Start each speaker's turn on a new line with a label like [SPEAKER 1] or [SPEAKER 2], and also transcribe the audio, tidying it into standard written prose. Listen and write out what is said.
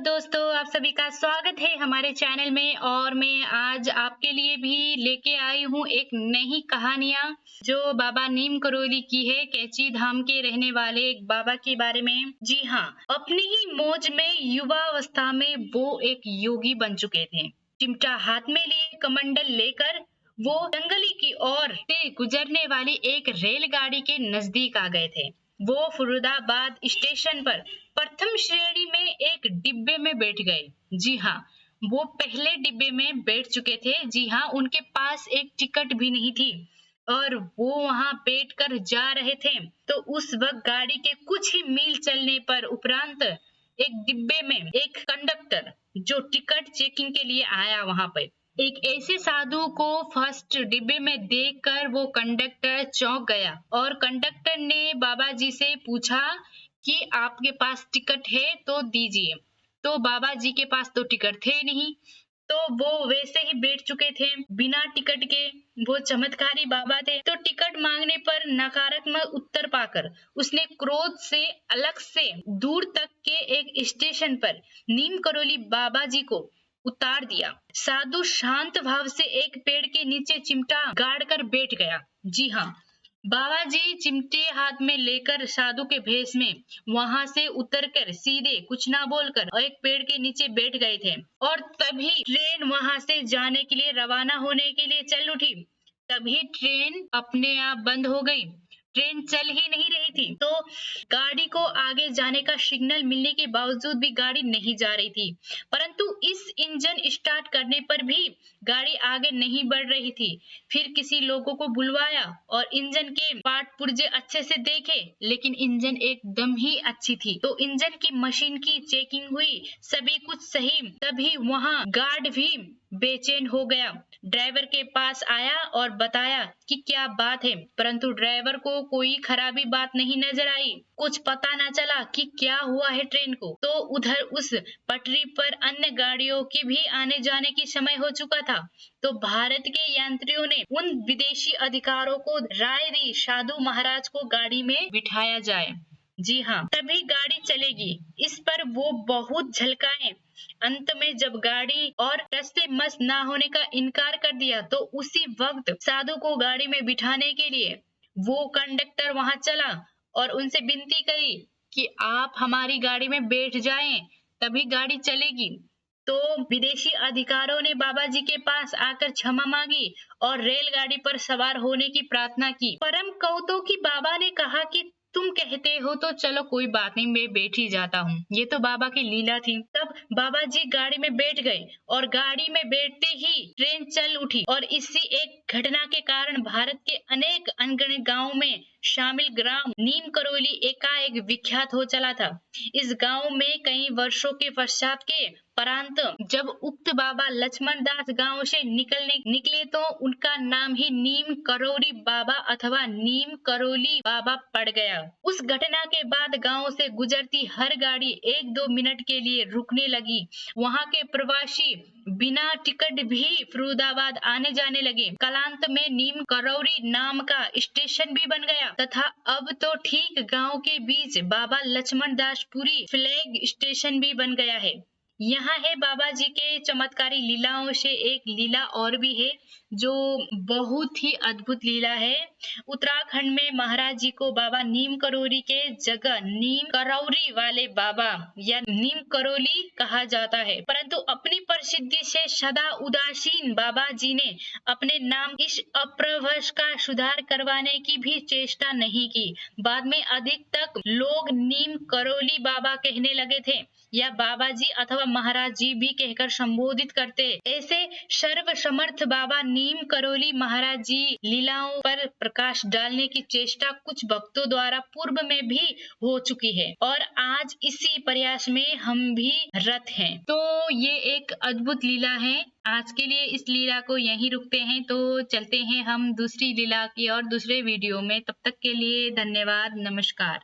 [SPEAKER 1] दोस्तों, आप सभी का स्वागत है हमारे चैनल में और मैं आज आपके लिए भी लेके आई हूँ एक नई कहानियाँ जो बाबा नीम करोली की है। कैची धाम के रहने वाले एक बाबा के बारे में। जी हाँ, अपनी ही मौज में युवावस्था में वो एक योगी बन चुके थे। चिमटा हाथ में लिए कमंडल लेकर वो जंगली की ओर से गुजरने वाली एक रेलगाड़ी के नजदीक आ गए थे। वो फरीदाबाद स्टेशन पर प्रथम श्रेणी में एक डिब्बे में बैठ गए। जी हाँ, वो पहले डिब्बे में बैठ चुके थे। जी हाँ, उनके पास एक टिकट भी नहीं थी और वो वहां बैठकर जा रहे थे। तो उस वक्त गाड़ी के कुछ ही मील चलने पर उपरांत एक डिब्बे में एक कंडक्टर जो टिकट चेकिंग के लिए आया वहां पर एक ऐसे साधु को फर्स्ट डिब्बे में देखकर वो कंडक्टर चौंक गया और कंडक्टर ने बाबा जी से पूछा कि आपके पास टिकट है तो दीजिए। तो बाबा जी के पास तो टिकट थे नहीं, तो वो वैसे ही बैठ चुके थे बिना टिकट के। वो चमत्कारी बाबा थे। तो टिकट मांगने पर नकारात्मक उत्तर पाकर उसने क्रोध से अलग से दूर तक के एक स्टेशन पर नीम करोली बाबा जी को उतार दिया। साधु शांत भाव से एक पेड़ के नीचे चिमटा गाड़ कर बैठ गया। जी हाँ, बाबा जी चिमटे हाथ में लेकर साधु के भेष में वहां से उतरकर सीधे कुछ ना बोलकर एक पेड़ के नीचे बैठ गए थे और तभी ट्रेन वहां से जाने के लिए रवाना होने के लिए चल उठी। तभी ट्रेन अपने आप बंद हो गई। ट्रेन चल ही नहीं रही थी। तो गाड़ी को आगे जाने का सिग्नल मिलने के बावजूद भी गाड़ी नहीं जा रही थी, परंतु इस इंजन स्टार्ट करने पर भी गाड़ी आगे नहीं बढ़ रही थी। फिर किसी लोगों को बुलवाया और इंजन के पार्ट पुर्जे अच्छे से देखे, लेकिन इंजन एकदम ही अच्छी थी। तो इंजन की मशीन की चेकिंग हुई, सभी कुछ सही। तभी वहां गार्ड भी बेचैन हो गया। ड्राइवर के पास आया और बताया कि क्या बात है, परंतु ड्राइवर को कोई खराबी बात नहीं नजर आई। कुछ पता न चला कि क्या हुआ है ट्रेन को। तो उधर उस पटरी पर अन्य गाड़ियों की भी आने जाने की समय हो चुका था। तो भारत के यात्रियों ने उन विदेशी अधिकारों को राय दी साधु महाराज को गाड़ी में बिठाया जाए। जी हाँ, तभी गाड़ी चलेगी। इस पर वो बहुत झलकाए। अंत में जब गाड़ी और रास्ते मस्त ना होने का इनकार कर दिया तो उसी वक्त साधु को गाड़ी में बिठाने के लिए वो कंडक्टर वहां चला और उनसे विनती करी कि आप हमारी गाड़ी में बैठ जाएं, तभी गाड़ी चलेगी। तो विदेशी अधिकारों ने बाबा जी के पास आकर क्षमा मांगी और रेलगाड़ी पर सवार होने की प्रार्थना की। परम कौतुकी बाबा ने कहा कि तुम कहते हो तो चलो कोई बात नहीं, मैं बैठ ही जाता हूँ। ये तो बाबा की लीला थी। तब बाबा जी गाड़ी में बैठ गए और गाड़ी में बैठते ही ट्रेन चल उठी और इसी एक घटना के कारण भारत के अनेक अनगिनत गांवों में शामिल ग्राम नीम करोली एकाएक विख्यात हो चला था। इस गांव में कई वर्षों के पश्चात के परांत जब उक्त बाबा लक्ष्मण दास गांव से निकले तो उनका नाम ही नीम करोली बाबा अथवा नीम करोली बाबा पड़ गया। उस घटना के बाद गांव से गुजरती हर गाड़ी 1-2 मिनट के लिए रुकने लगी। वहां के प्रवासी बिना टिकट भी फरीदाबाद आने जाने लगे। कालांत में नीम करौरी नाम का स्टेशन भी बन गया तथा अब तो ठीक गांव के बीच बाबा लक्ष्मण दासपुरी फ्लैग स्टेशन भी बन गया है। यहाँ है बाबा जी के चमत्कारी लीलाओं से एक लीला और भी है जो बहुत ही अद्भुत लीला है। उत्तराखंड में महाराज जी को बाबा नीम करोली के जगह नीम करौरी वाले बाबा या नीम करोली कहा जाता है, परंतु अपनी प्रसिद्धि से सदा उदासीन बाबा जी ने अपने नाम इस अप्रभ्रंश का सुधार करवाने की भी चेष्टा नहीं की। बाद में अधिक तक लोग नीम करोली बाबा कहने लगे थे या बाबा जी अथवा महाराज जी भी कहकर संबोधित करते। ऐसे सर्व समर्थ बाबा नीम करोली महाराज जी लीलाओं पर प्रकाश डालने की चेष्टा कुछ भक्तों द्वारा पूर्व में भी हो चुकी है और आज इसी प्रयास में हम भी रत हैं। तो ये एक अद्भुत लीला है। आज के लिए इस लीला को यहीं रुकते हैं, तो चलते हैं हम दूसरी लीला की और दूसरे वीडियो में। तब तक के लिए धन्यवाद, नमस्कार।